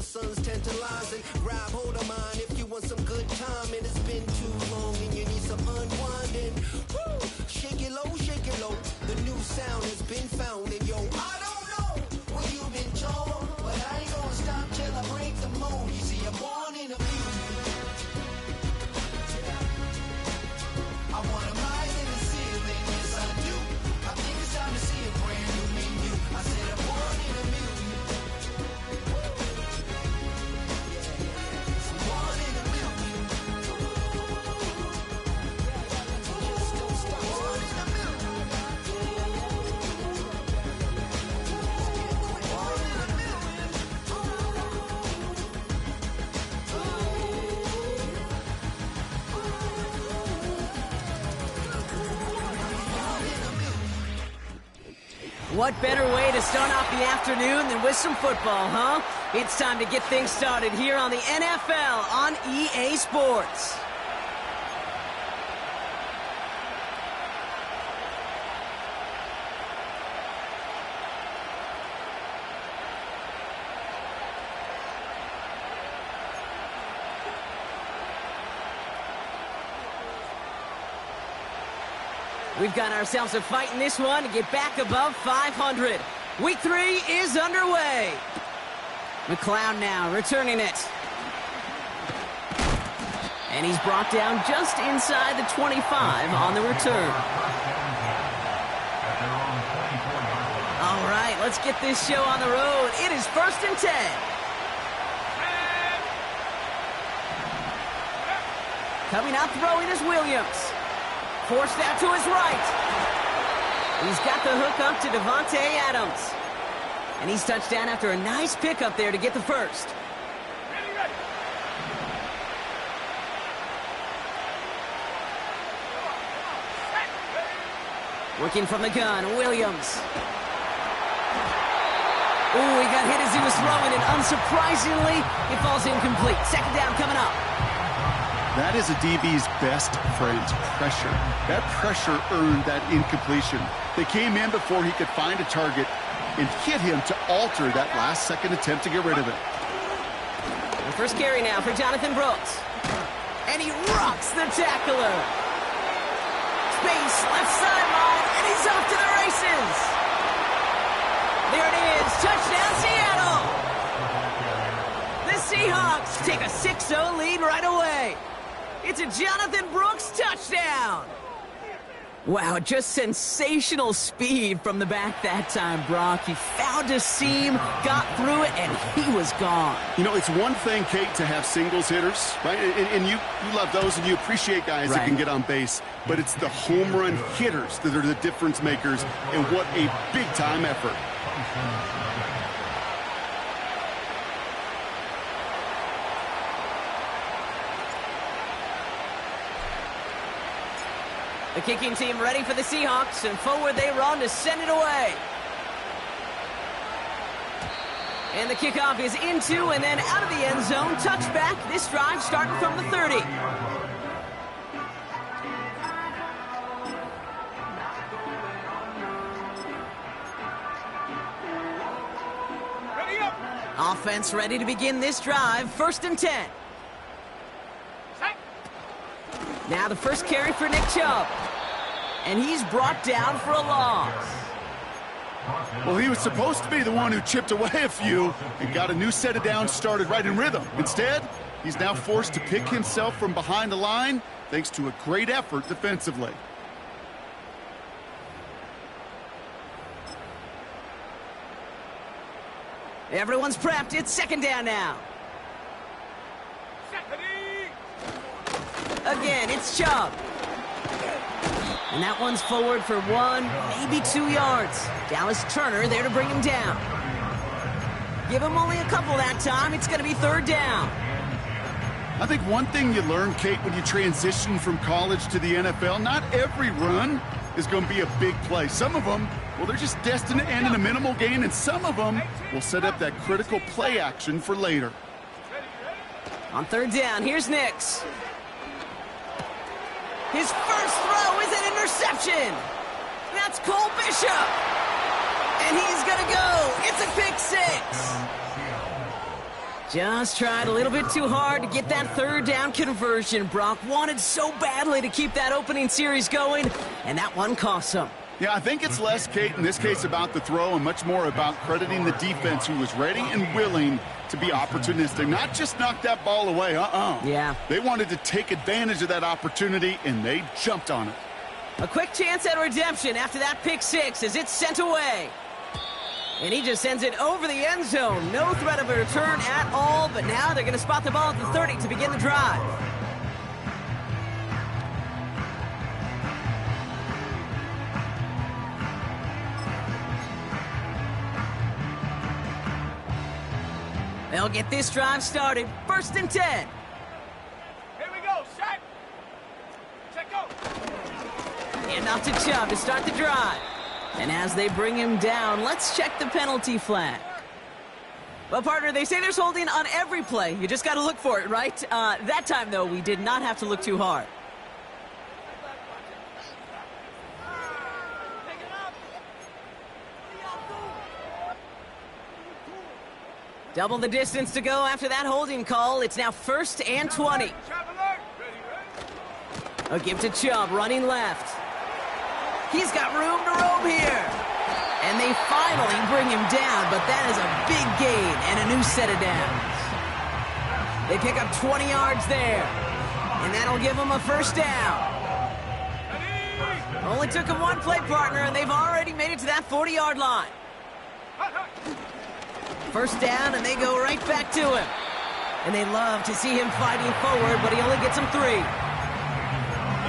sun's tantalizing. Grab hold of mine if you want some good time. And it's been too long and you need some unwinding. Woo! Shake it low, shake it low. The new sound has been found. And yo, I don't know what you've been told, but I ain't gonna stop till I break the mold. You see, I'm born in a music. I want a rise in the ceiling, yes I do. I think it's time to see a brand new menu. I said I'm born in a million. I'm born in a million. Just don't stop. Born in a million. Born in a million. What better way to start off the afternoon than with some football, huh? It's time to get things started here on the NFL on EA Sports. We've got ourselves a fight in this one to get back above 500. Week 3 is underway. McLeod now returning it. And he's brought down just inside the 25 on the return. All right, let's get this show on the road. It is 1st and 10. Coming out throwing is Williams. Forced out to his right. He's got the hook up to Devontae Adams. And he's touched down after a nice pickup there to get the first. Working from the gun, Williams. Ooh, he got hit as he was throwing it. Unsurprisingly, it falls incomplete. 2nd down coming up. That is a DB's best friend, pressure. That pressure earned that incompletion. They came in before he could find a target and hit him to alter that last-second attempt to get rid of it. The first carry now for Jonathan Brooks. And he rocks the tackler. Space, left sideline, and he's off to the races. There it is, touchdown Seattle. The Seahawks take a 6-0 lead right away. It's a Jonathan Brooks touchdown. Wow, just sensational speed from the back that time, Brock. He found a seam, got through it, and he was gone. You know, it's one thing, Kate, to have singles hitters, right? And you love those, and you appreciate guys that can get on base. But it's the home run hitters that are the difference makers, and what a big-time effort. The kicking team ready for the Seahawks, and forward they run to send it away. And the kickoff is into and then out of the end zone. Touchback. This drive starting from the 30. Offense ready to begin this drive. 1st and 10. Now the first carry for Nick Chubb. And he's brought down for a loss. Well, he was supposed to be the one who chipped away a few and got a new set of downs started right in rhythm. Instead, he's now forced to pick himself from behind the line thanks to a great effort defensively. Everyone's prepped. It's 2nd down now. Again, it's Chubb. And that one's forward for 1, maybe 2 yards. Dallas Turner there to bring him down. Give him only a couple that time. It's going to be 3rd down. I think one thing you learn, Kate, when you transition from college to the NFL, not every run is going to be a big play. Some of them, well, they're just destined to end in a minimal gain, and some of them will set up that critical play action for later. On 3rd down, here's Nix. His first throw is an interception. That's Cole Bishop. And he's going to go. It's a pick 6. Just tried a little bit too hard to get that third down conversion. Brock wanted so badly to keep that opening series going, and that one cost him. Yeah, I think it's less, Kate, in this case about the throw and much more about crediting the defense who was ready and willing to be opportunistic. Not just knock that ball away, Yeah. They wanted to take advantage of that opportunity, and they jumped on it. A quick chance at redemption after that pick six as it's sent away. And he just sends it over the end zone. No threat of a return at all, but now they're going to spot the ball at the 30 to begin the drive. They'll get this drive started. 1st and 10. Here we go, set. Check go. And off to Chubb to start the drive. And as they bring him down, let's check the penalty flag. Well, partner, they say there's holding on every play. You just got to look for it, right? That time, though, we did not have to look too hard. Double the distance to go after that holding call. It's now 1st and 20. A give to Chubb, running left. He's got room to roam here. And they finally bring him down, but that is a big gain and a new set of downs. They pick up 20 yards there, and that'll give them a 1st down. Only took them one play, partner, and they've already made it to that 40-yard line. 1st down, and they go right back to him. And they love to see him fighting forward, but he only gets them 3.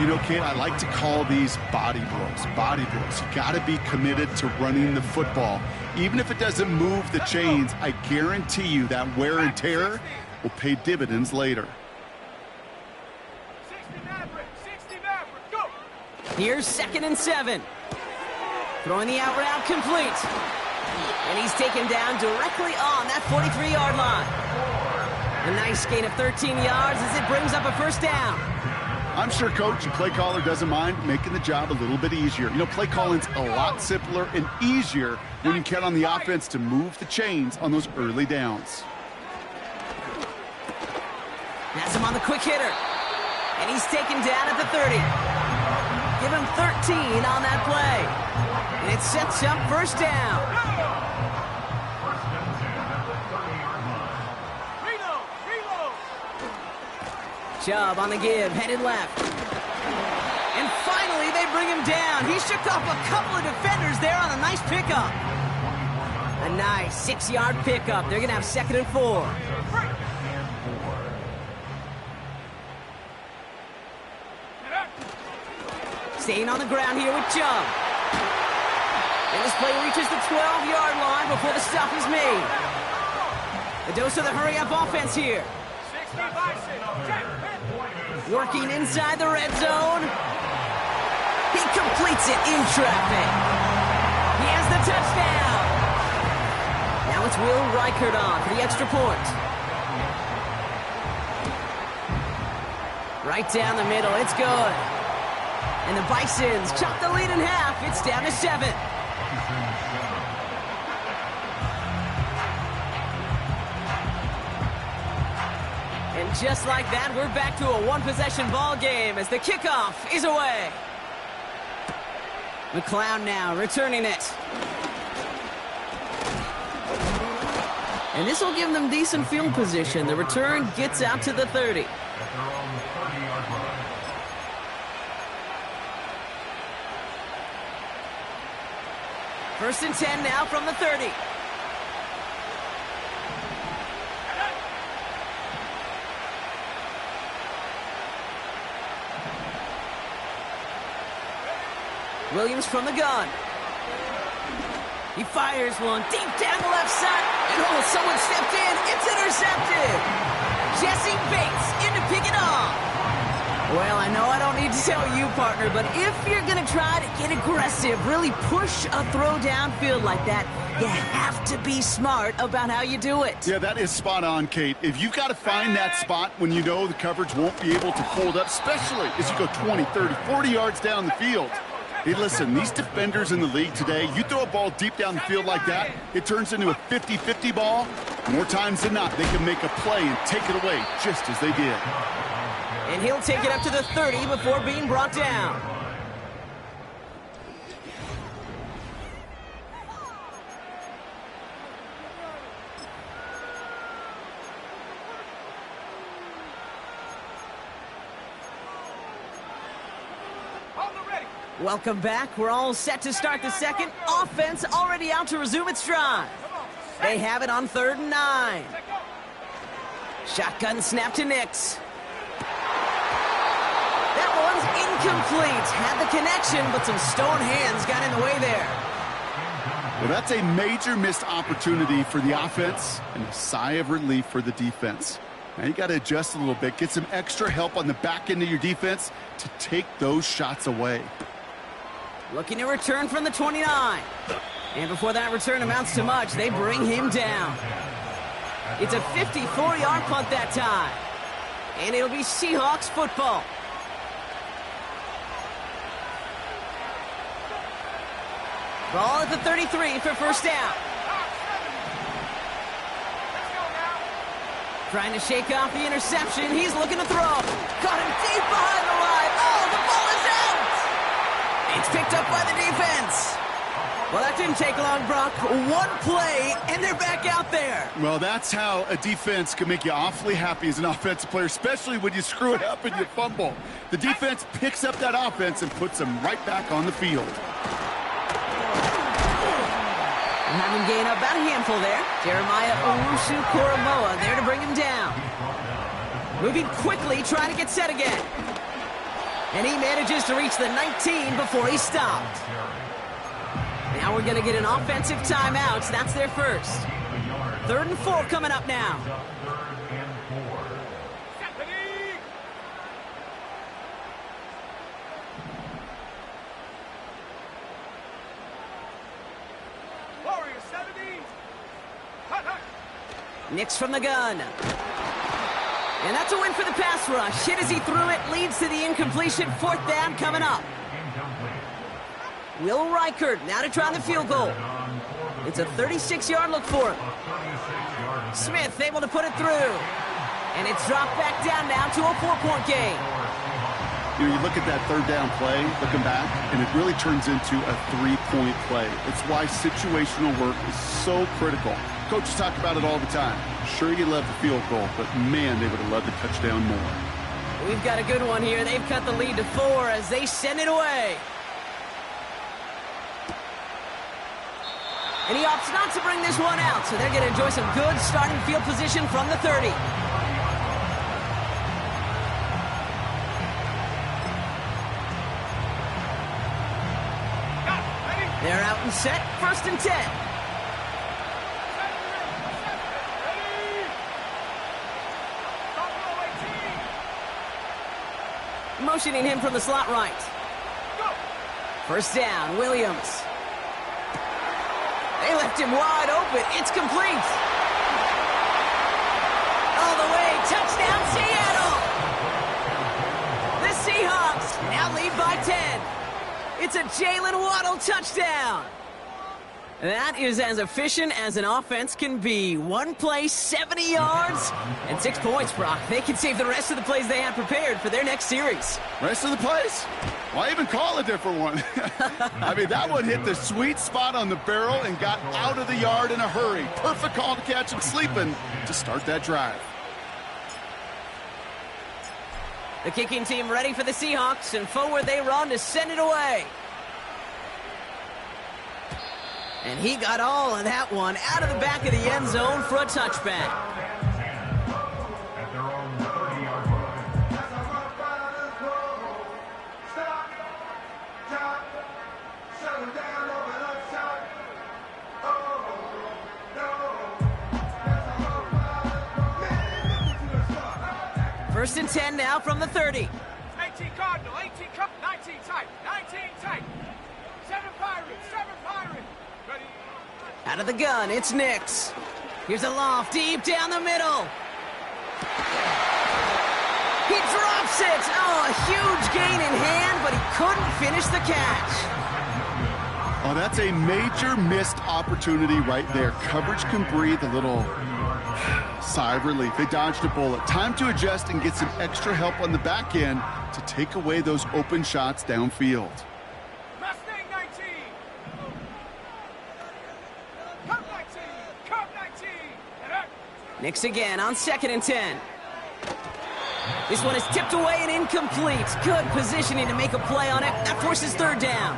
You know, Kate, I like to call these body blows. Body blows. You got to be committed to running the football. Even if it doesn't move the chains, I guarantee you that wear and tear will pay dividends later. 60 Maverick, go! Here's 2nd and 7. Throwing the out route complete. And he's taken down directly on that 43-yard line. A nice gain of 13 yards as it brings up a 1st down. I'm sure coach and play caller doesn't mind making the job a little bit easier. You know, play calling's a lot simpler and easier when you count on the offense to move the chains on those early downs. Has him on the quick hitter. And he's taken down at the 30. Give him 13 on that play. And it sets up 1st down. Chubb on the give, headed left. And finally, they bring him down. He shook off a couple of defenders there on a nice pickup. A nice 6-yard pickup. They're going to have 2nd and 4. Staying on the ground here with Chubb. And this play reaches the 12-yard line before the stop is made. A dose of the hurry-up offense here. Working inside the red zone. He completes it in traffic. He has the touchdown. Now it's Will Reichert on for the extra point. Right down the middle. It's good. And the Bisons chop the lead in half. It's down to 7. And just like that, we're back to a one-possession ball game as the kickoff is away. McLeod now returning it. And this will give them decent field position. The return gets out to the 30. First and 10 now from the 30. Williams from the gun. He fires one deep down the left side. And oh, someone stepped in. It's intercepted. Jesse Bates in to pick it off. Well, I know I don't need to tell you, partner, but if you're going to try to get aggressive, really push a throw downfield like that, you have to be smart about how you do it. Yeah, that is spot on, Kate. If you've got to find that spot when you know the coverage won't be able to hold up, especially as you go 20, 30, 40 yards down the field. Hey, listen, these defenders in the league today, you throw a ball deep down the field like that, it turns into a 50-50 ball. More times than not, they can make a play and take it away just as they did. And he'll take it up to the 30 before being brought down. Welcome back. We're all set to start the second. Offense already out to resume its drive. They have it on 3rd and 9. Shotgun snap to Nix. That one's incomplete. Had the connection, but some stone hands got in the way there. Well, that's a major missed opportunity for the offense and a sigh of relief for the defense. Now you got to adjust a little bit. Get some extra help on the back end of your defense to take those shots away. Looking to return from the 29. And before that return amounts to much, they bring him down. It's a 54-yard punt that time. And it'll be Seahawks football. Ball at the 33 for first down. Trying to shake off the interception. He's looking to throw. Got him deep behind the line. Oh, the ball is out! It's picked up by the defense. Well, that didn't take long, Brock. One play, and they're back out there. Well, that's how a defense can make you awfully happy as an offensive player, especially when you screw it up and you fumble. The defense picks up that offense and puts them right back on the field. Having gained about a handful there. Jeremiah Owusu-Koramoah there to bring him down. Moving quickly, trying to get set again. And he manages to reach the 19 before he stopped. Now we're going to get an offensive timeout. That's their first. 3rd and 4 coming up now. Nix from the gun. And that's a win for the pass rush. Hit as he threw it, leads to the incompletion. 4th down coming up. Will Reichert now to try the field goal. It's a 36-yard look for him. Smith able to put it through. And it's dropped back down now to a 4-point game. You know, you look at that 3rd down play, looking back, and it really turns into a 3-point play. It's why situational work is so critical. Coaches talk about it all the time. Sure, you love the field goal, but man, they would have loved the touchdown more. We've got a good one here. They've cut the lead to 4 as they send it away. And he opts not to bring this one out, so they're going to enjoy some good starting field position from the 30. They're out and set, 1st and 10. Motioning him from the slot right. 1st down, Williams. They left him wide open. It's complete. All the way, touchdown Seattle. The Seahawks now lead by 10. It's a Jalen Waddle touchdown. That is as efficient as an offense can be. One play, 70 yards, and 6 points, Brock. They can save the rest of the plays they have prepared for their next series. Rest of the plays? Why even call a different one? I mean, that one hit the sweet spot on the barrel and got out of the yard in a hurry. Perfect call to catch him sleeping to start that drive. The kicking team ready for the Seahawks, and forward they run to send it away. And he got all of that one out of the back of the end zone for a touchback. First and 10 now from the 30. 18 Cardinal, 18 Cup, 19 tight, 19 tight. 7 Pirates, 7 Pirates. Ready? Out of the gun, it's Nix. Here's a loft deep down the middle. He drops it. Oh, a huge gain in hand, but he couldn't finish the catch. Oh, that's a major missed opportunity right there. Coverage can breathe a little Sigh of relief. They dodged a bullet. Time to adjust and get some extra help on the back end to take away those open shots downfield. Mustang 19. Come 19. Come 19. And up. Nix again on 2nd and 10. This one is tipped away and incomplete. Good positioning to make a play on it. That forces 3rd down.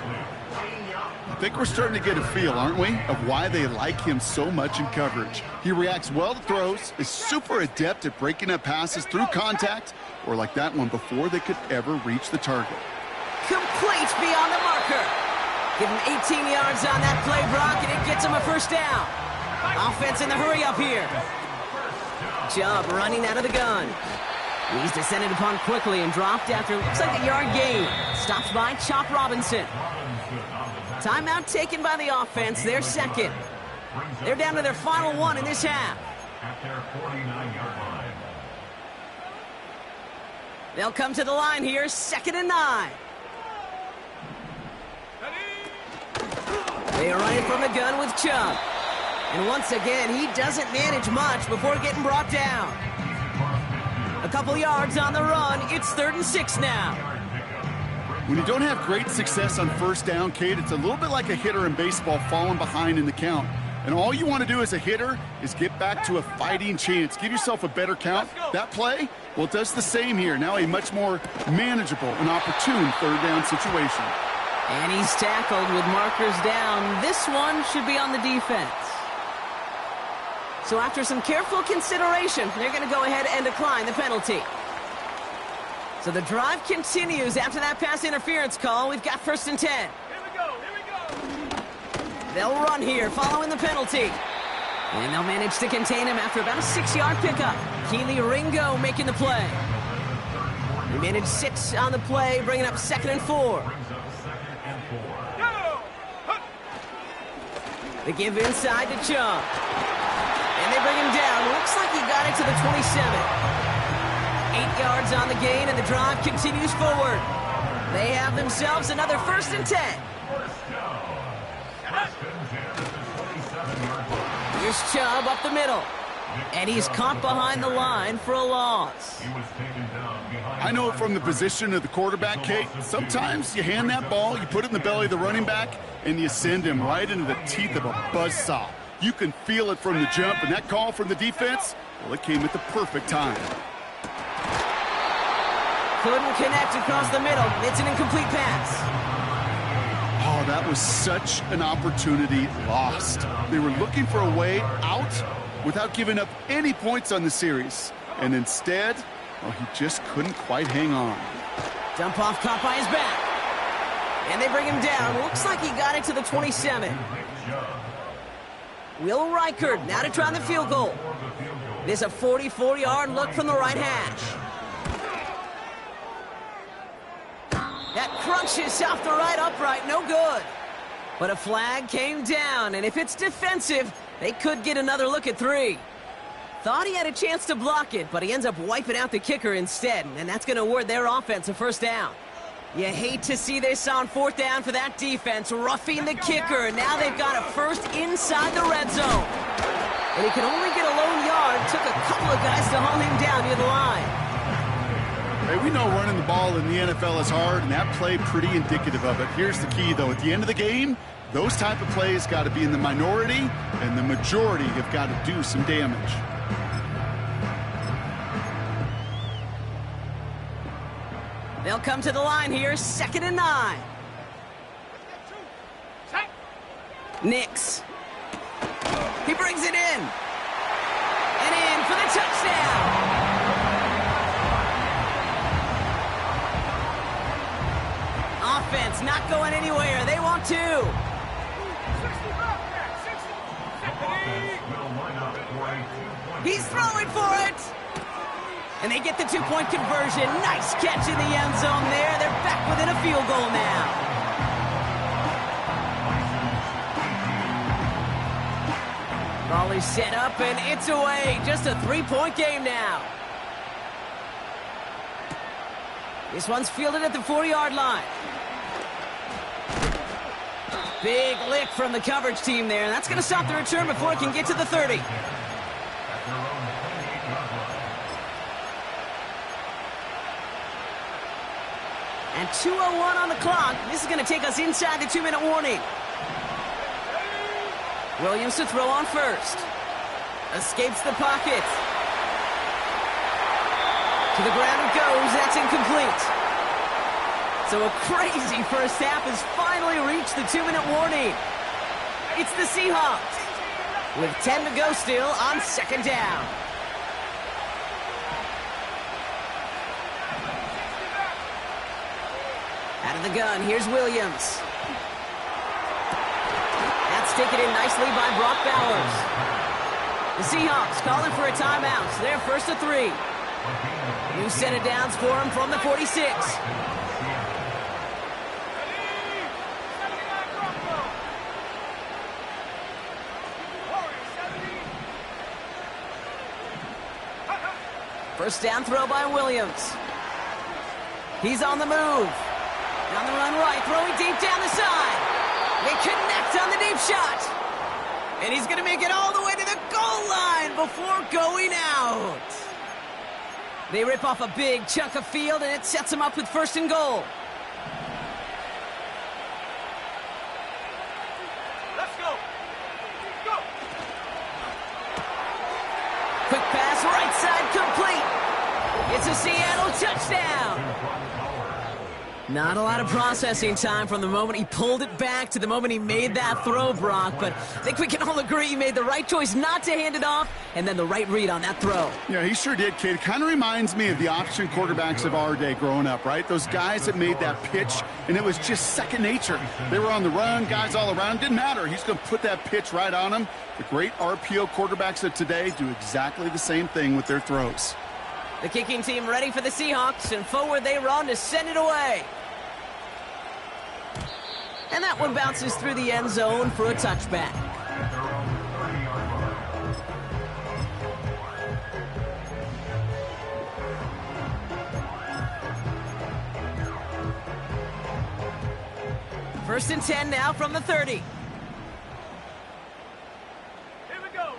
I think we're starting to get a feel, aren't we, of why they like him so much in coverage. He reacts well to throws, is super adept at breaking up passes through contact, or like that one before they could ever reach the target. Complete beyond the marker. Give him 18 yards on that play, Brock, and it gets him a 1st down. Offense in the hurry up here. Chubb running out of the gun. He's descended upon quickly and dropped after looks like a yard gain. Stopped by Chop Robinson. Timeout taken by the offense. They're 2nd. They're down to their final 1 in this half. At their 49-yard line. They'll come to the line here, 2nd and 9. They are running from the gun with Chubb. And once again, he doesn't manage much before getting brought down. A couple yards on the run. It's 3rd and 6 now. When you don't have great success on 1st down, Kate, it's a little bit like a hitter in baseball falling behind in the count. And all you want to do as a hitter is get back to a fighting chance. Give yourself a better count. That play, well, it does the same here. Now a much more manageable and opportune 3rd down situation. And he's tackled with markers down. This one should be on the defense. So after some careful consideration, they're going to go ahead and decline the penalty. So the drive continues after that pass interference call. We've got 1st and 10. Here we go. Here we go. They'll run here following the penalty. And they'll manage to contain him after about a 6-yard pickup. Keely Ringo making the play. We managed 6 on the play, bringing up 2nd and 4. They give inside to Chubb. And they bring him down. Looks like he got it to the 27. 8 yards on the gain, and the drive continues forward. They have themselves another 1st and 10. Here's Chubb up the middle. And he's caught behind the line for a loss. I know from the position of the quarterback, Kate, sometimes you hand that ball, you put it in the belly of the running back, and you send him right into the teeth of a buzzsaw. You can feel it from the jump, and that call from the defense, well, it came at the perfect time. Couldn't connect across the middle. It's an incomplete pass. Oh, that was such an opportunity lost. They were looking for a way out without giving up any points on the series. And instead, well, he just couldn't quite hang on. Dump off caught by his back. And they bring him down. Looks like he got it to the 27. Will Reichard now to try the field goal. There's a 44-yard look from the right hash. That crunches off the right upright, no good. But a flag came down, and if it's defensive, they could get another look at 3. Thought he had a chance to block it, but he ends up wiping out the kicker instead, and that's going to award their offense a 1st down. You hate to see this on 4th down for that defense, roughing the kicker, and now they've got a 1st inside the red zone. And he can only get a lone yard. Took a couple of guys to haul him down near the line. Hey, we know running the ball in the NFL is hard, and that play pretty indicative of it. Here's the key, though. At the end of the game, those type of plays got to be in the minority, and the majority have got to do some damage. They'll come to the line here, 2nd and 9. Nix. He brings it in. And in for the touchdown. Offense not going anywhere. They want 2. He's throwing for it. And they get the 2-point conversion. Nice catch in the end zone there. They're back within a field goal now. Volley set up, and it's away. Just a 3-point game now. This one's fielded at the 4-yard line. Big lick from the coverage team there. That's going to stop the return before it can get to the 30. And 2:01 on the clock. This is going to take us inside the 2-minute warning. Williams to throw on first. Escapes the pocket. To the ground it goes. That's incomplete. So a crazy first half has finally reached the 2-minute warning. It's the Seahawks with 10 to go still on second down. Out of the gun, here's Williams. That's taken in nicely by Brock Bowers. The Seahawks calling for a timeout. So they're first to 3. New set of downs for him from the 46. First down throw by Williams. He's on the move. On the run right, throwing deep down the side. They connect on the deep shot. And he's going to make it all the way to the goal line before going out. They rip off a big chunk of field, and it sets them up with first and goal. Let's go. Go. Quick pass, right side, complete. It's a Seattle touchdown. Not a lot of processing time from the moment he pulled it back to the moment he made that throw, Brock. But I think we can all agree he made the right choice not to hand it off, and then the right read on that throw. Yeah, he sure did, kid. It kind of reminds me of the option quarterbacks of our day growing up, right? Those guys that made that pitch, and it was just second nature. They were on the run, guys all around. Didn't matter. He's going to put that pitch right on him. The great RPO quarterbacks of today do exactly the same thing with their throws. The kicking team ready for the Seahawks, and forward they run to send it away. And that one bounces through the end zone for a touchback. First and 10 now from the 30. Here we go.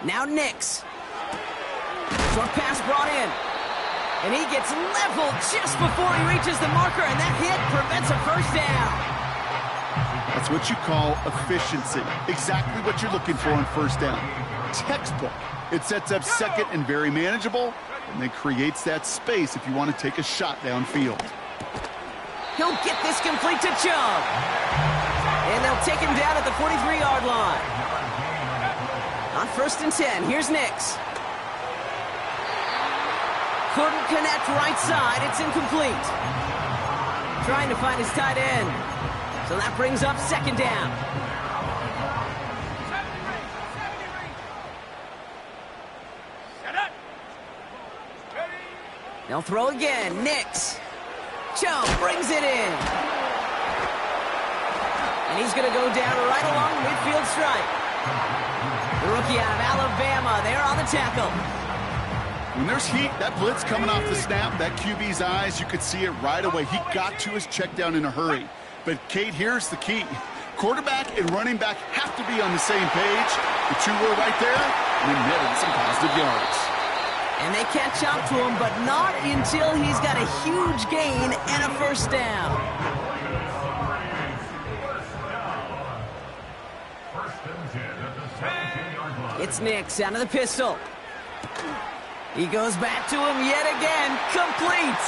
Now Nix. Short pass brought in. And he gets leveled just before he reaches the marker, and that hit prevents a first down. That's what you call efficiency. Exactly what you're looking for on first down. Textbook. It sets up second and very manageable, and then creates that space if you want to take a shot downfield. He'll get this complete to Chubb. And they'll take him down at the 43-yard line. On first and 10, here's Nix. Couldn't connect right side. It's incomplete. Trying to find his tight end. So that brings up second down. They'll throw again. Nix. Chubb brings it in. And he's going to go down right along midfield stripe. The rookie out of Alabama there on the tackle. When there's heat, that blitz coming off the snap, that QB's eyes, you could see it right away. He got to his check down in a hurry. But, Kate, here's the key. Quarterback and running back have to be on the same page. The two were right there, and he netted some positive yards. And they catch up to him, but not until he's got a huge gain and a first down. It's Nix out of the pistol. He goes back to him yet again, complete.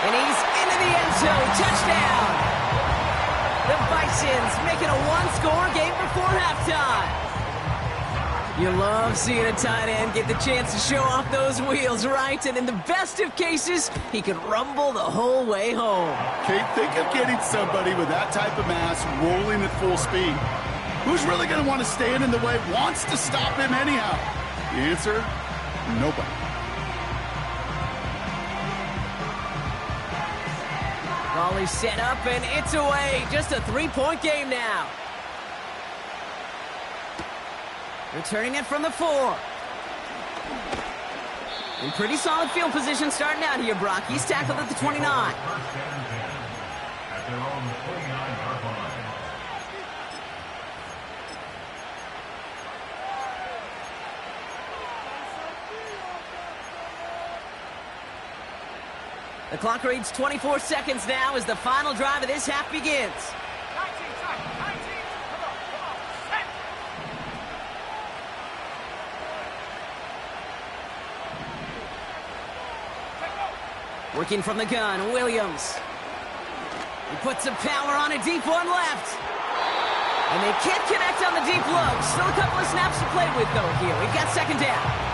And he's into the end zone, touchdown. The Bisons making a one-score game before halftime. You love seeing a tight end get the chance to show off those wheels, right? And in the best of cases, he can rumble the whole way home. Kate, think of getting somebody with that type of mass rolling at full speed. Who's really going to want to stand in the way, wants to stop him anyhow? The answer, nobody. Volley set up, and it's away. Just a three-point game now. Returning it from the 4. In pretty solid field position starting out here, Brock. He's tackled at the 29. At their own 49-yard line. A The clock reads 24 seconds now as the final drive of this half begins. 19 tight, 19. Come on, set. Working from the gun, Williams. He puts some power on a deep one left. And they can't connect on the deep low. Still a couple of snaps to play with, though, here. We've got second down.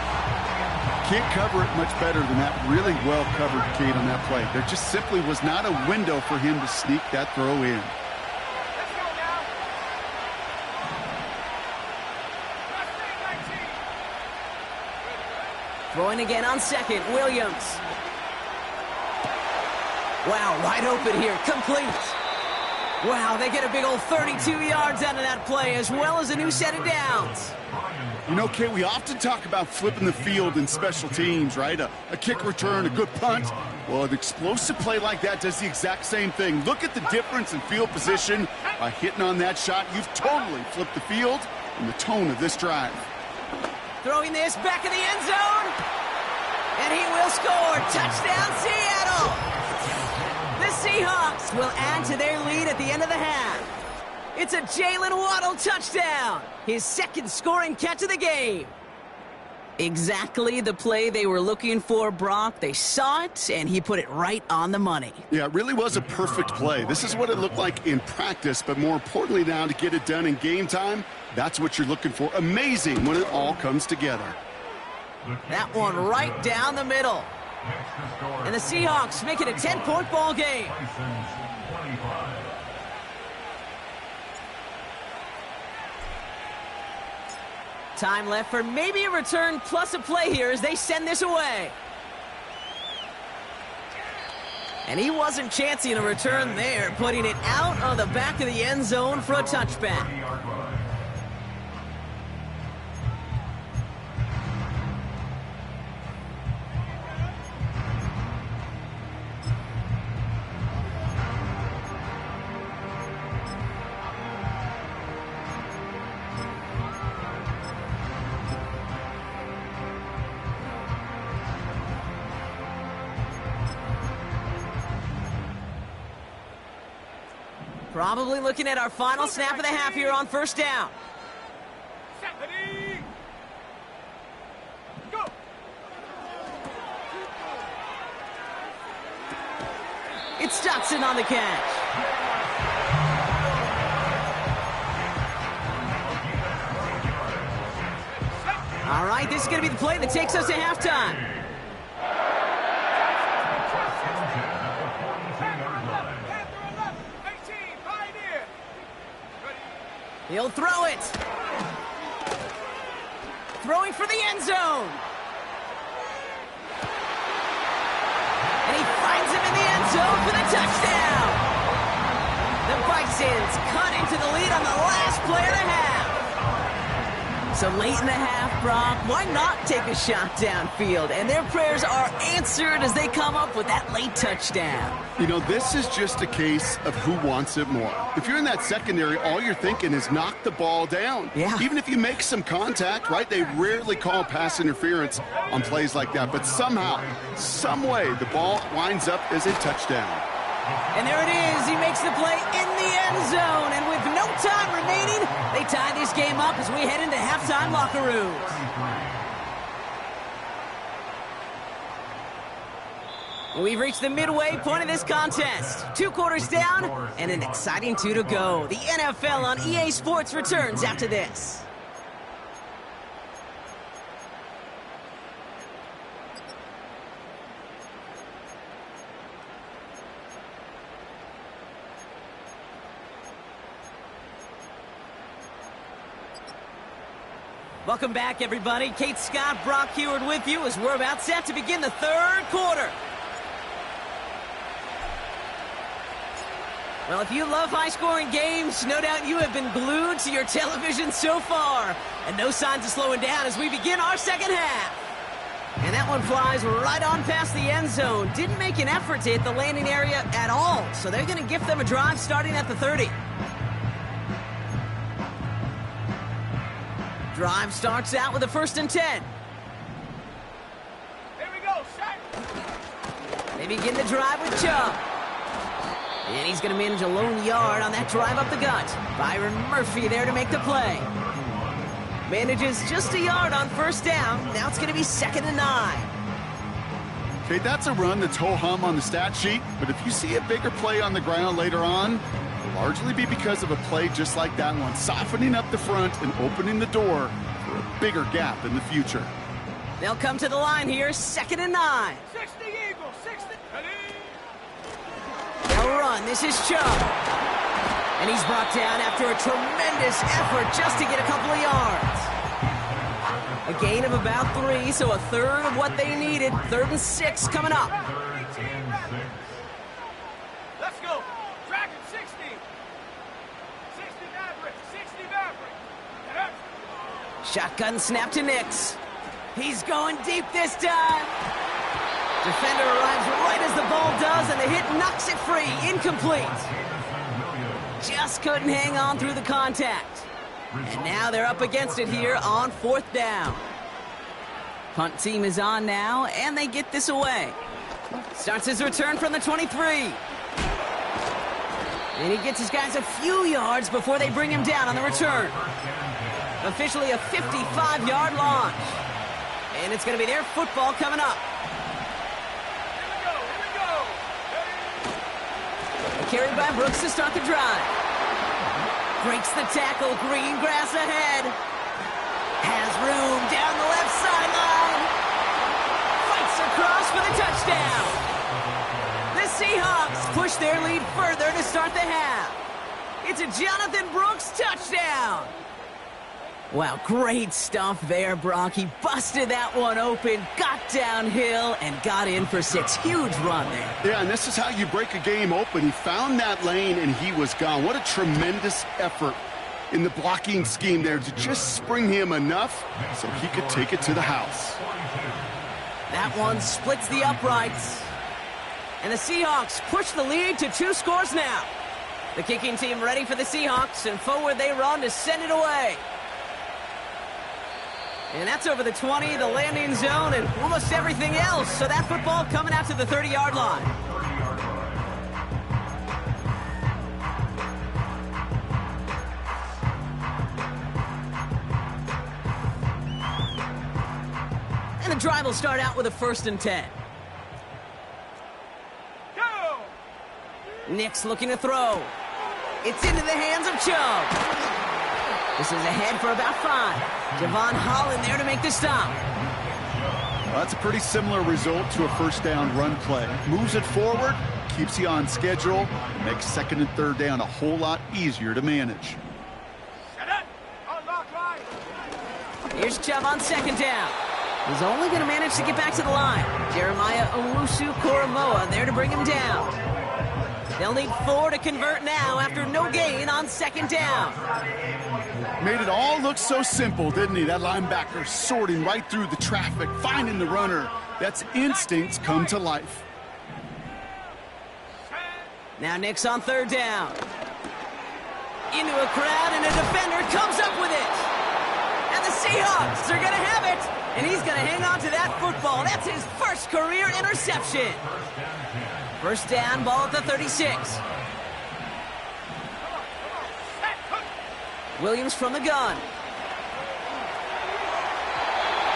Can't cover it much better than that. Really well covered, Kate, on that play. There just simply was not a window for him to sneak that throw in. Let's go now. Last 19. Throwing again on second, Williams. Wow, wide open here, complete. Wow, they get a big old 32 yards out of that play, as well as a new set of downs. You know, Kate, we often talk about flipping the field in special teams, right? A kick return, a good punt. Well, an explosive play like that does the exact same thing. Look at the difference in field position. By hitting on that shot, you've totally flipped the field and the tone of this drive. Throwing this back in the end zone. And he will score. Touchdown, Seattle! The Seahawks will add to their lead at the end of the half. It's a Jalen Waddle touchdown, his second scoring catch of the game. Exactly the play they were looking for, Brock. They saw it, and he put it right on the money. Yeah, it really was a perfect play. This is what it looked like in practice, but more importantly now to get it done in game time, that's what you're looking for. Amazing when it all comes together. That one right down the middle. And the Seahawks make it a 10-point ball game. Time left for maybe a return plus a play here as they send this away. And he wasn't chancing a return there, putting it out on the back of the end zone for a touchback. Probably looking at our final snap of the half here on first down. Set, ready. Go. It's Dotson on the catch. All right, this is going to be the play that takes us to halftime. He'll throw it. Throwing for the end zone. And he finds him in the end zone for the touchdown. The Bisons cut into the lead on the last play of the half. So late in the half, Brock, why not take a shot downfield? And their prayers are answered as they come up with that late touchdown. You know, this is just a case of who wants it more. If you're in that secondary, all you're thinking is knock the ball down. Yeah. Even if you make some contact, right, they rarely call pass interference on plays like that. But somehow, some way, the ball winds up as a touchdown. And there it is. He makes the play in the end zone. And with no time remaining, they tie this game up as we head into halftime locker rooms. We've reached the midway point of this contest. 2 quarters down and an exciting 2 to go. The NFL on EA Sports returns after this. Welcome back, everybody. Kate Scott, Brock Heward with you as we're about set to begin the 3rd quarter. Well, if you love high-scoring games, no doubt you have been glued to your television so far. And no signs of slowing down as we begin our second half. And that one flies right on past the end zone. Didn't make an effort to hit the landing area at all. So they're going to gift them a drive starting at the 30. Drive starts out with a 1st and 10. Here we go, set. They begin the drive with Chubb. And he's going to manage a lone yard on that drive up the gut. Byron Murphy there to make the play. Manages just a yard on first down. Now it's going to be 2nd and 9. Okay, that's a run that's ho-hum on the stat sheet, but if you see a bigger play on the ground later on, it'll largely be because of a play just like that one, softening up the front and opening the door for a bigger gap in the future. They'll come to the line here, 2nd and 9. 60 Eagles, 60. They'll run. This is Chubb. And he's brought down after a tremendous effort just to get a couple of yards. A gain of about 3, so a third of what they needed. 3rd and 6 coming up. Let's go. Dragon 60. 60 Maverick. 60 Maverick. Shotgun snap to Nix. He's going deep this time. Defender arrives right as the ball does, and the hit knocks it free. Incomplete. Just couldn't hang on through the contact. And now they're up against it here on 4th down. Punt team is on now, and they get this away. Starts his return from the 23. And he gets his guys a few yards before they bring him down on the return. Officially a 55-yard launch. And it's going to be their football coming up. Carried by Brooks to start the drive. Breaks the tackle, green grass ahead. Has room down the left sideline. Fights across for the touchdown. The Seahawks push their lead further to start the half. It's a Jonathan Brooks touchdown. Wow, great stuff there, Brock. He busted that one open, got downhill, and got in for 6. Huge run there. Yeah, and this is how you break a game open. He found that lane, and he was gone. What a tremendous effort in the blocking scheme there to just spring him enough so he could take it to the house. That one splits the uprights. And the Seahawks push the lead to 2 scores now. The kicking team ready for the Seahawks, and forward they run to send it away. And that's over the 20, the landing zone, and almost everything else. So that football coming out to the 30-yard line. And the drive will start out with a 1st and 10. Go! Nix looking to throw. It's into the hands of Chubb. This is ahead for about 5. Javon Holland there to make the stop. Well, that's a pretty similar result to a 1st down run play. Moves it forward, keeps you on schedule, makes 2nd and 3rd down a whole lot easier to manage. Set it. Unlock line. Here's Chubb on 2nd down. He's only going to manage to get back to the line. Jeremiah Owusu-Koramoah there to bring him down. They'll need 4 to convert now after no gain on 2nd down. Made it all look so simple, didn't he? That linebacker sorting right through the traffic, finding the runner. That's instincts come to life. Now Nix on 3rd down. Into a crowd, and a defender comes up with it. And the Seahawks are going to have it. And he's going to hang on to that football. That's his 1st career interception. 1st down, ball at the 36. Williams from the gun.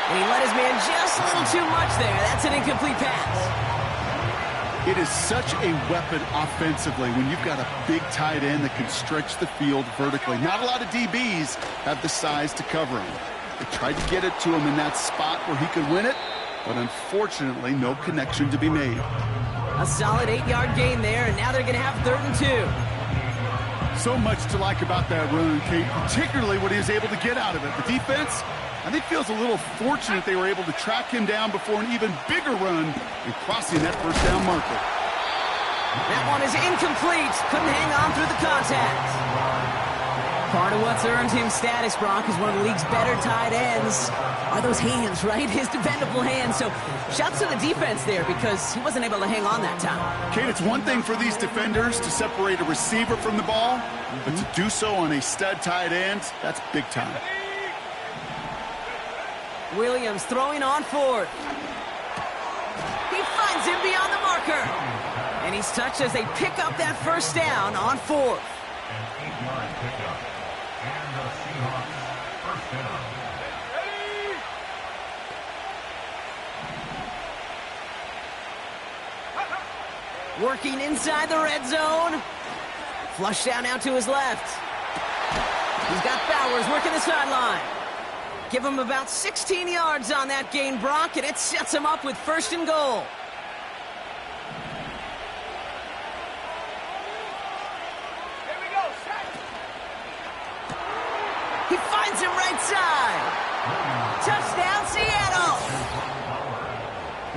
And he let his man just a little too much there. That's an incomplete pass. It is such a weapon offensively when you've got a big tight end that can stretch the field vertically. Not a lot of DBs have the size to cover him. They tried to get it to him in that spot where he could win it, but unfortunately, no connection to be made. A solid 8-yard gain there, and now they're going to have 3rd and 2. So much to like about that run, Kate, particularly what he was able to get out of it. The defense, I think, feels a little fortunate they were able to track him down before an even bigger run and crossing that 1st down marker. That one is incomplete. Couldn't hang on through the contact. Part of what's earned him status, Brock, is one of the league's better tight ends. Are those hands, right? His dependable hands. So shouts to the defense there because he wasn't able to hang on that time. Kate, it's one thing for these defenders to separate a receiver from the ball, but to do so on a stud tight end, that's big time. Williams throwing on 4th. He finds finds him beyond the marker. And he's touched as they pick up that first down on 4th. An 8-yard pickup. And the Seahawks first down. Working inside the red zone. Flush down out to his left. He's got Bowers working the sideline. Give him about 16 yards on that gain, Brock, and it sets him up with 1st and goal. Here we go, set. He finds him right side. Touchdown, Seattle.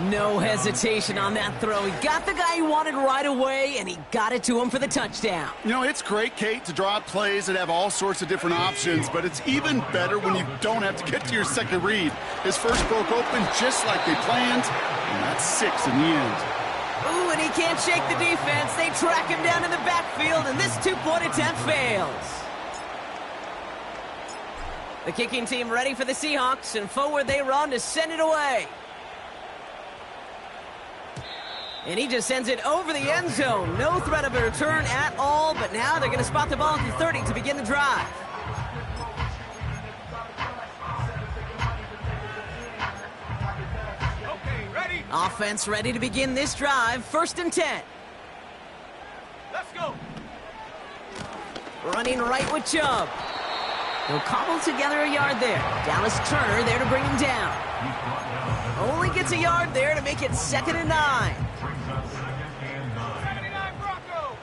No hesitation on that throw. He got the guy he wanted right away, and he got it to him for the touchdown. You know, it's great, Kate, to draw up plays that have all sorts of different options, but it's even better when you don't have to get to your second read. His first broke open just like they planned, and that's 6 in the end. Ooh, and he can't shake the defense. They track him down in the backfield, and this 2-point attempt fails. The kicking team ready for the Seahawks, and forward they run to send it away. And he just sends it over the end zone. No threat of a return at all, but now they're going to spot the ball at the 30 to begin the drive. Okay, ready? Offense ready to begin this drive. 1st and 10. Let's go. Running right with Chubb. He'll cobble together a yard there. Dallas Turner there to bring him down. Only gets a yard there to make it 2nd and 9. 79 Bronco.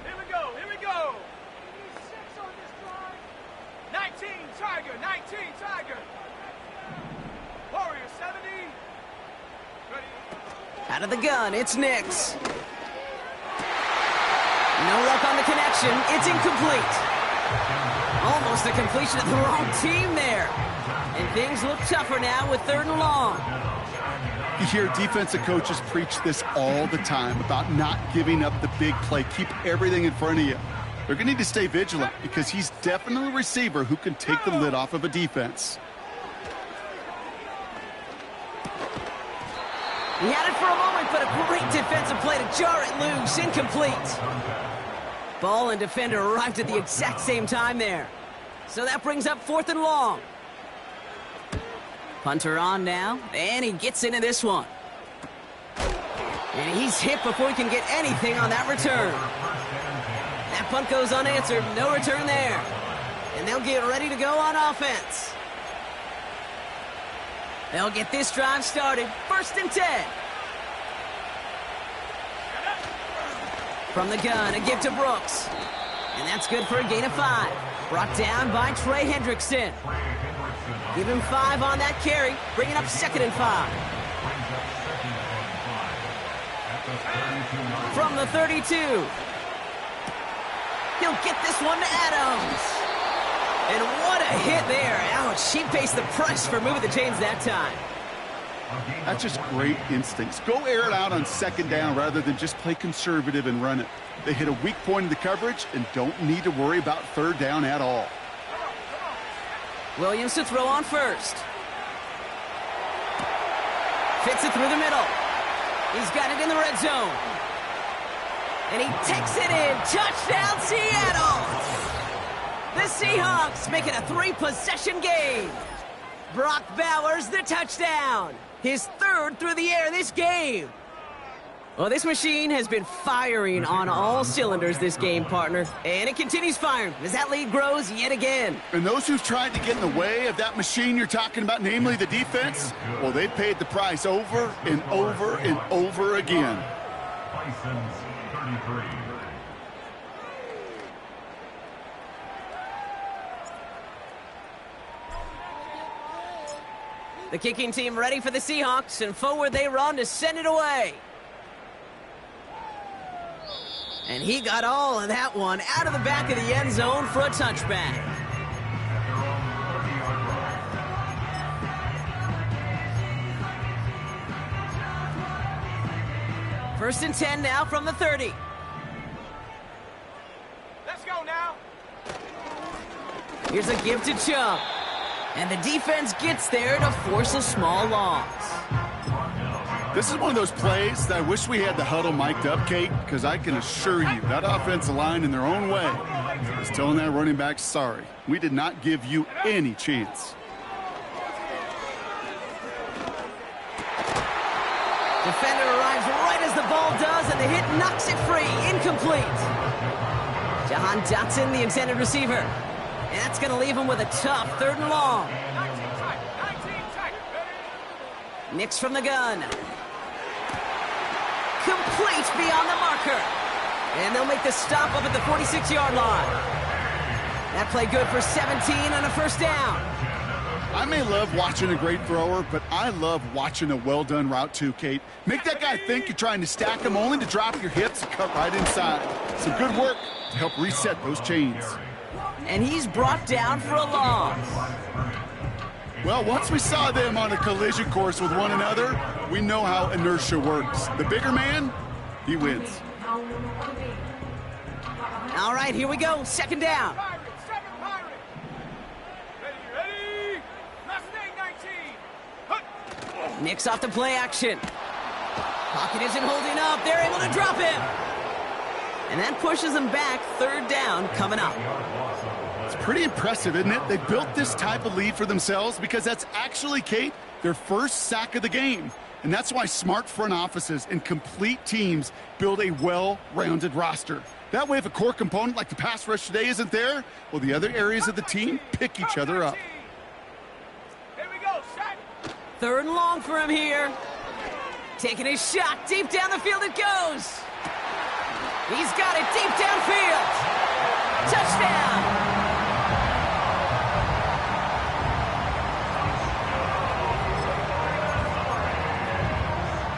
Here we go, here we go. 19 Tiger, 19 Tiger. Warrior 70. Ready. Out of the gun, it's Nix. No luck on the connection. It's incomplete. Almost a completion of the wrong team there. And things look tougher now with 3rd and long. You hear defensive coaches preach this all the time about not giving up the big play. Keep everything in front of you. They're going to need to stay vigilant because he's definitely a receiver who can take the lid off of a defense. He had it for a moment, but a great defensive play to jar it loose. Incomplete. Ball and defender arrived at the exact same time there. So that brings up 4th and long. Punter on now, and he gets into this one. And he's hit before he can get anything on that return. That punt goes unanswered, no return there. And they'll get ready to go on offense. They'll get this drive started, 1st and 10. From the gun, a give to Brooks. And that's good for a gain of 5. Brought down by Trey Hendrickson. Give him 5 on that carry, bringing up 2nd and 5. From the 32. He'll get this one to Adams. And what a hit there. Ouch, he pays the price for moving the chains that time. That's just great instincts. Go air it out on 2nd down rather than just play conservative and run it. They hit a weak point in the coverage and don't need to worry about 3rd down at all. Williams to throw on 1st. Fits it through the middle. He's got it in the red zone. And he takes it in. Touchdown, Seattle! The Seahawks make it a 3-possession game. Brock Bowers, the touchdown. His 3rd through the air this game. Well, this machine has been firing on all cylinders this game, partner. And it continues firing as that lead grows yet again. And those who've tried to get in the way of that machine you're talking about, namely the defense, well, they paid the price over and over and over again. Bison's 33. The kicking team ready for the Seahawks, and forward they run to send it away. And he got all of that one out of the back of the end zone for a touchback. First and 10 now from the 30. Let's go now. Here's a give to Chubb. And the defense gets there to force a small loss. This is one of those plays that I wish we had the huddle mic'd up, Kate, because I can assure you that offensive line in their own way is telling that running back, sorry, we did not give you any chance. Defender arrives right as the ball does, and the hit knocks it free. Incomplete. Jahan Dotson, the intended receiver. And that's going to leave him with a tough 3rd and long. 19 tight. 19 tight. Nix from the gun. Complete beyond the marker. And they'll make the stop up at the 46-yard line. That play good for 17 on a 1st down. I may love watching a great thrower, but I love watching a well-done route too, Kate. Make that guy think you're trying to stack him only to drop your hips and cut right inside. Some good work to help reset those chains. And he's brought down for a loss. Well, once we saw them on a collision course with one another, we know how inertia works. The bigger man, he wins. All right, here we go. 2nd down. Pirates, 7 Pirates. Ready. Last name 19. Nix off the play action. Pocket isn't holding up. They're able to drop him. And that pushes them back. 3rd down coming up. It's pretty impressive, isn't it? They built this type of lead for themselves because that's actually, Kate, their first sack of the game. And that's why smart front offices and complete teams build a well-rounded roster. That way, if a core component like the pass rush today isn't there, well, the other areas of the team pick each other up. Here we go, set. 3rd and long for him here. Taking his shot. Deep down the field it goes. He's got it deep downfield. Touchdown.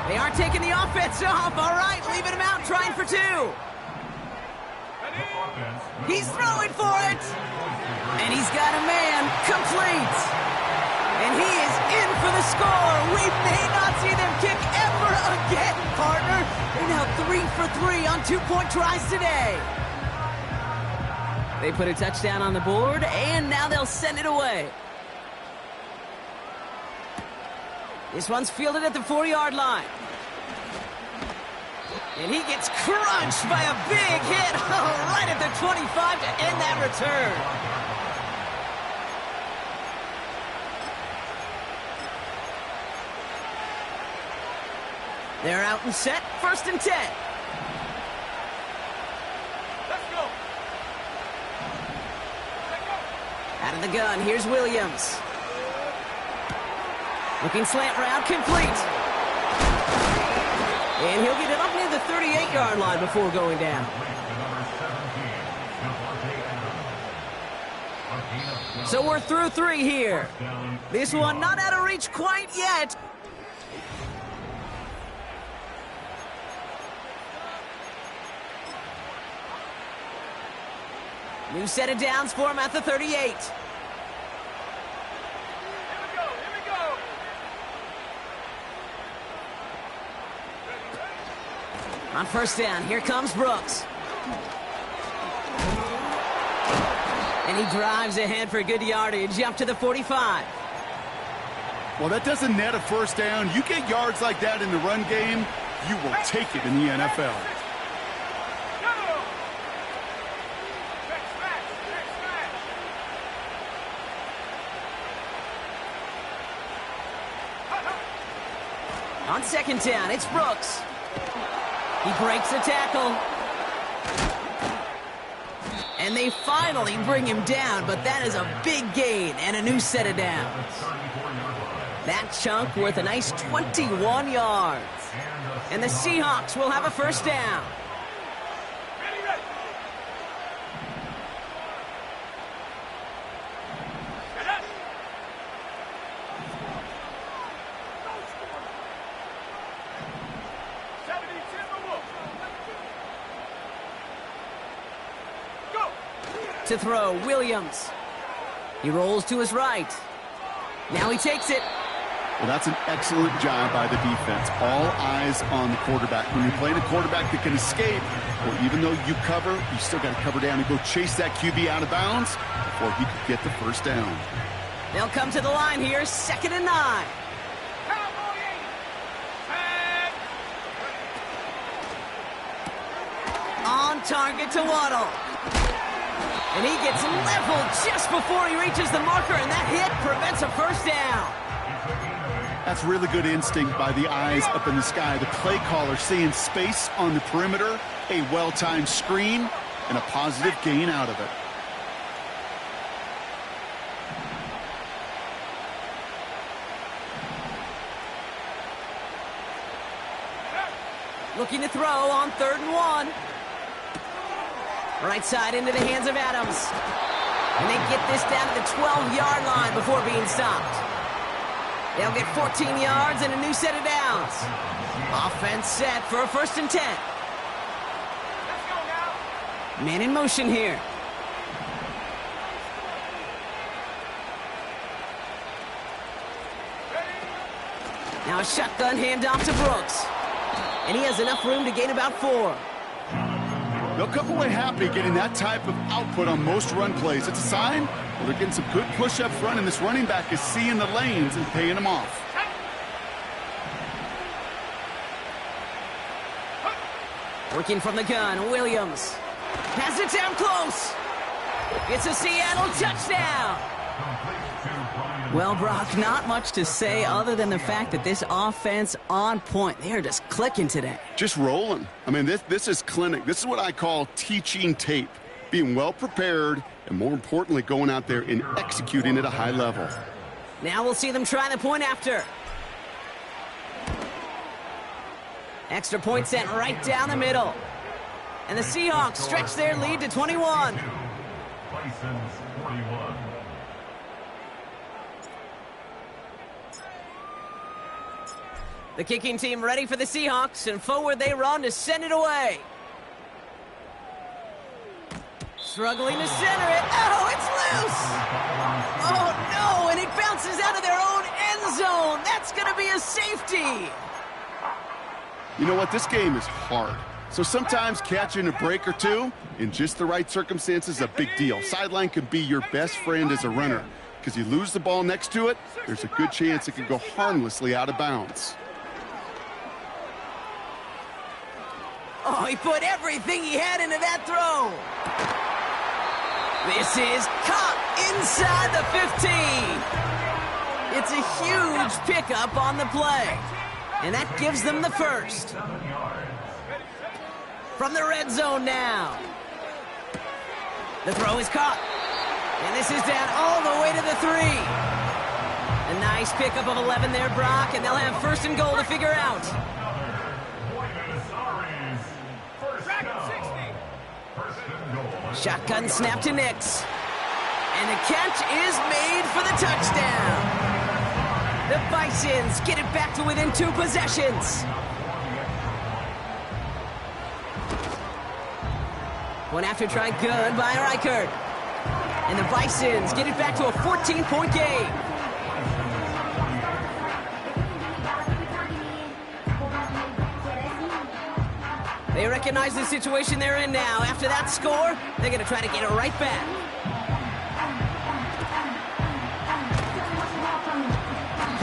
They aren't taking the offense off. All right, leaving him out, trying for 2. He's throwing for it. And he's got a man. Complete. And he is in for the score. We may not see them kick ever again, partner. They're now 3 for 3 on 2-point tries today. They put a touchdown on the board, and now they'll send it away. This one's fielded at the 4-yard line. And he gets crunched by a big hit right at the 25 to end that return. They're out and set. 1st and 10. Let's go. Out of the gun, here's Williams. Looking slant route, complete. And he'll get it up near the 38-yard line before going down. So we're through 3 here. This one not out of reach quite yet. New set of downs for him at the 38. On 1st down, here comes Brooks. And he drives ahead for good yardage up to the 45. Well, that doesn't net a 1st down. You get yards like that in the run game, you will take it in the NFL. On 2nd down, it's Brooks. He breaks a tackle. And they finally bring him down, but that is a big gain and a new set of downs. That chunk worth a nice 21 yards. And the Seahawks will have a 1st down. To throw, Williams. He rolls to his right. Now he takes it. Well, that's an excellent job by the defense. All eyes on the quarterback. When you're playing a quarterback that can escape, well, even though you cover, you still got to cover down and go chase that QB out of bounds before he could get the 1st down. They'll come to the line here, 2nd and 9. target to Waddle. And he gets leveled just before he reaches the marker, and that hit prevents a first down. That's really good instinct by the eyes up in the sky. The play caller seeing space on the perimeter, a well-timed screen, and a positive gain out of it. Looking to throw on 3rd and 1. Right side into the hands of Adams. And they get this down to the 12-yard line before being stopped. They'll get 14 yards and a new set of downs. Offense set for a 1st and 10. Let's go now. Man in motion here. Now a shotgun handoff to Brooks. And he has enough room to gain about 4. They'll come away happy getting that type of output on most run plays. It's a sign well, they're getting some good push up front, and this running back is seeing the lanes and paying them off. Working from the gun, Williams. Has it down close. It's a Seattle touchdown. Well, Brock, not much to say other than the fact that this offense on point. They are just clicking today. Just rolling. I mean, this is clinic. This is what I call teaching tape. Being well prepared, and more importantly, going out there and executing at a high level. Now we'll see them try the point after. Extra point sent right down the middle. And the Seahawks stretch their lead to 21. Bison's 41. The kicking team ready for the Seahawks, and forward they run to send it away. Struggling to center it. Oh, it's loose! Oh, no, and it bounces out of their own end zone. That's going to be a safety. You know what? This game is hard. So sometimes catching a break or two in just the right circumstances is a big deal. Sideline can be your best friend as a runner, because you lose the ball next to it, there's a good chance it could go harmlessly out of bounds. Oh, he put everything he had into that throw. This is caught inside the 15. It's a huge pickup on the play. And that gives them the first. From the red zone now. The throw is caught. And this is down all the way to the 3. A nice pickup of 11 there, Brock, and they'll have 1st and goal to figure out. Shotgun snap to Nix. And the catch is made for the touchdown. The Bisons get it back to within 2 possessions. One after try good by Reichert. And the Bisons get it back to a 14-point game. They recognize the situation they're in now. After that score, they're going to try to get it right back.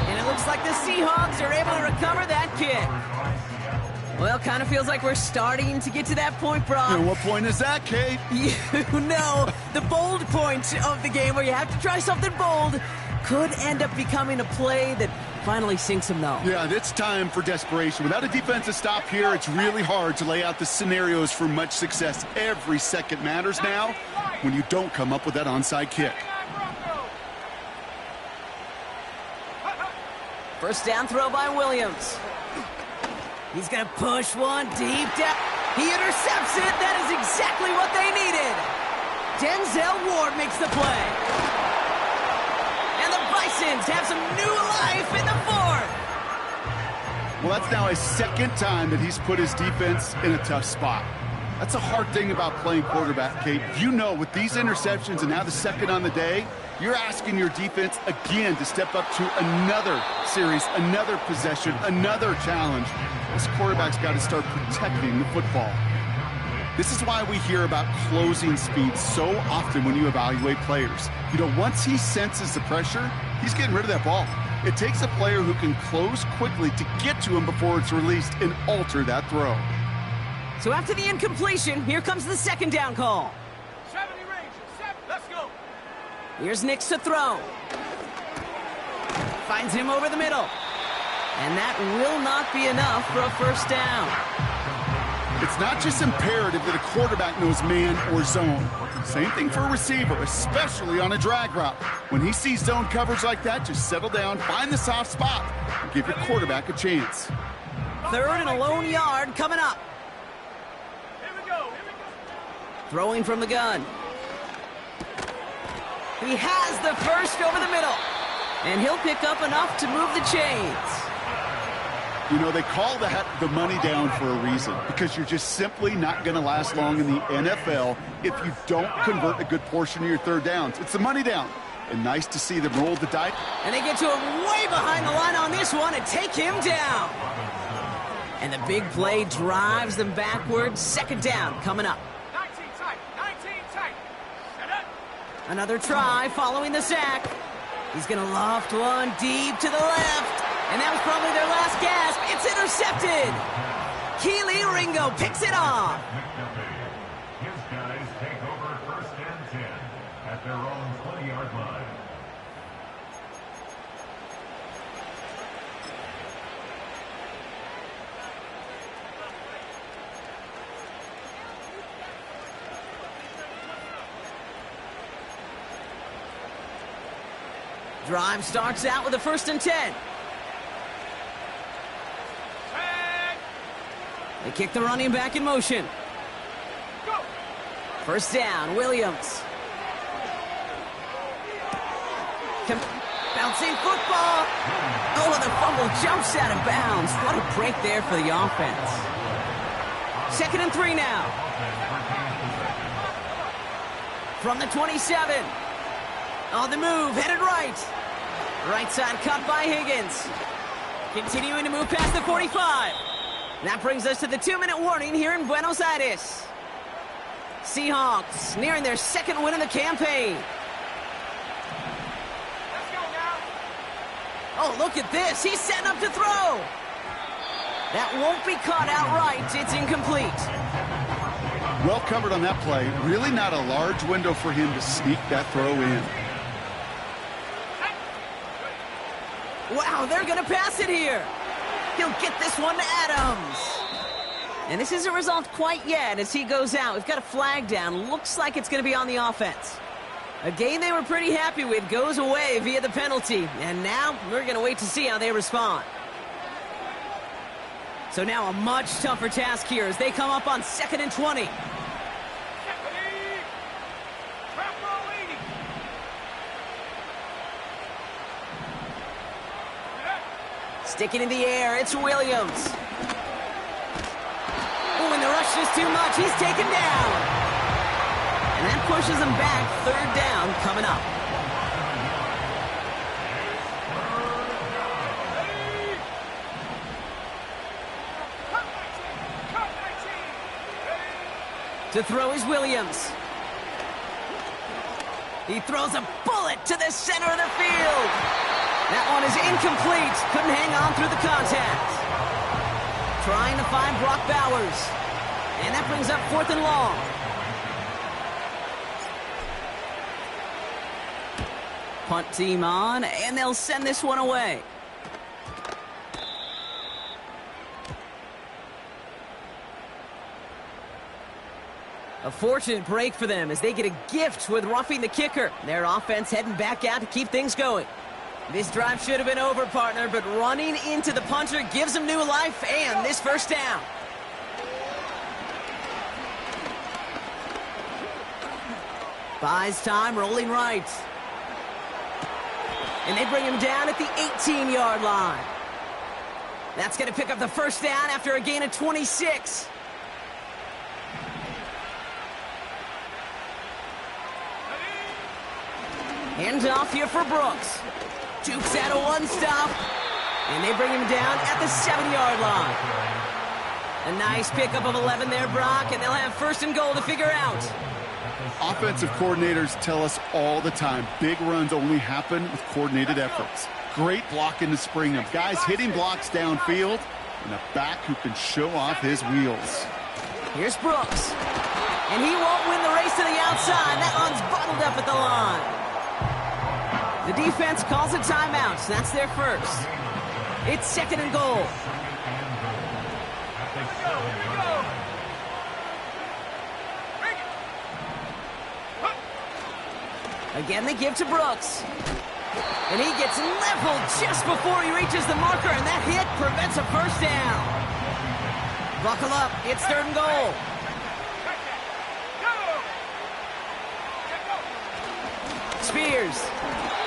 And it looks like the Seahawks are able to recover that kick. Well, kind of feels like we're starting to get to that point, Brock. And what point is that, Kate? You know, the bold point of the game where you have to try something bold could end up becoming a play that finally sinks them, though. Yeah, it's time for desperation. Without a defensive stop here, it's really hard to lay out the scenarios for much success. Every second matters now when you don't come up with that onside kick. First down throw by Williams. He's going to push one deep down. He intercepts it. That is exactly what they needed. Denzel Ward makes the play. And the Bisons have some new life in the 4th. Well, that's now a second time that he's put his defense in a tough spot. That's a hard thing about playing quarterback, Kate. You know, with these interceptions and now the second on the day, you're asking your defense again to step up to another series, another possession, another challenge. This quarterback's got to start protecting the football. This is why we hear about closing speed so often when you evaluate players. You know, once he senses the pressure, he's getting rid of that ball. It takes a player who can close quickly to get to him before it's released and alter that throw. So after the incompletion, here comes the second down call. 70 range. 7. Let's go. Here's Nix to throw. Finds him over the middle. And that will not be enough for a first down. It's not just imperative that a quarterback knows man or zone. Same thing for a receiver, especially on a drag route. When he sees zone coverage like that, just settle down, find the soft spot, and give your quarterback a chance. Third and a lone yard coming up. Here we go. Throwing from the gun. He has the first over the middle. And he'll pick up enough to move the chains. You know, they call that the money down for a reason, because you're just simply not going to last long in the NFL if you don't convert a good portion of your third downs. It's the money down. And nice to see them roll the dice. And they get to him way behind the line on this one and take him down. And the big play drives them backwards. Second down coming up. 19 tight. 19 tight. Set up. Another try following the sack. He's going to loft one deep to the left. And that was probably their last gasp. It's intercepted. Keely Ringo picks it off. His guys take over first and 10 at their own 20-yard line. Drive starts out with a first and 10. They kick the running back in motion. Go. First down, Williams. Bouncing football. Oh, the fumble jumps out of bounds. What a break there for the offense. Second and 3 now. From the 27. On the move, headed right. Right side cut by Higgins. Continuing to move past the 45. That brings us to the 2-minute warning here in Buenos Aires. Seahawks nearing their second win of the campaign. Let's go now. Oh, look at this. He's setting up to throw. That won't be caught outright. It's incomplete. Well covered on that play. Really not a large window for him to sneak that throw in. Wow, they're going to pass it here. He'll get this one to Adams. And this isn't resolved quite yet as he goes out. We've got a flag down. Looks like it's going to be on the offense. A game they were pretty happy with goes away via the penalty. And now we're going to wait to see how they respond. So now a much tougher task here as they come up on 2nd and 20. Sticking in the air, it's Williams. Oh, and the rush is too much. He's taken down. And that pushes him back. Third down coming up. To throw is Williams. He throws a bullet to the center of the field. That one is incomplete. Couldn't hang on through the contact. Trying to find Brock Bowers. And that brings up 4th and long. Punt team on, and they'll send this one away. A fortunate break for them as they get a gift with roughing the kicker. Their offense heading back out to keep things going. This drive should have been over, partner, but running into the punter gives them new life and this first down. Buys time, rolling right. And they bring him down at the 18-yard line. That's going to pick up the first down after a gain of 26. Hands off here for Brooks. Jukes out of one stop. And they bring him down at the 7-yard line. A nice pickup of 11 there, Brock, and they'll have 1st and goal to figure out. Offensive coordinators tell us all the time, big runs only happen with coordinated efforts. Great block in the spring of guys hitting blocks downfield and a back who can show off his wheels. Here's Brooks. And he won't win the race to the outside. That one's bottled up at the line. The defense calls a timeout. That's their first. It's second and goal. Again, they give to Brooks. And he gets leveled just before he reaches the marker, and that hit prevents a first down. Buckle up. It's third and goal. Spears.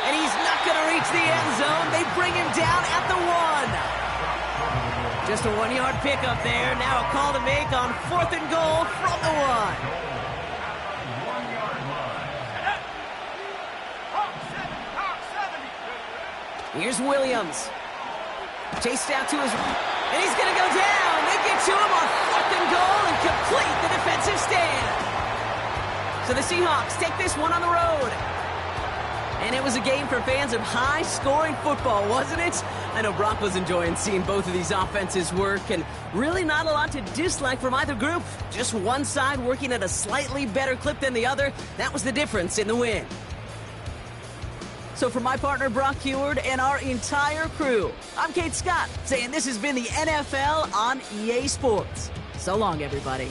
And he's not going to reach the end zone. They bring him down at the 1. Just a 1-yard pickup there. Now a call to make on fourth and goal from the 1. Here's Williams. Chased out to his... And he's going to go down. They get to him on fourth and goal and complete the defensive stand. So the Seahawks take this one on the road. And it was a game for fans of high-scoring football, wasn't it? I know Brock was enjoying seeing both of these offenses work, and really not a lot to dislike from either group. Just one side working at a slightly better clip than the other. That was the difference in the win. So for my partner Brock Heward and our entire crew, I'm Kate Scott, saying this has been the NFL on EA Sports. So long, everybody.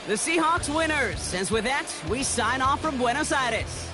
The Seahawks winners. And with that, we sign off from Buenos Aires.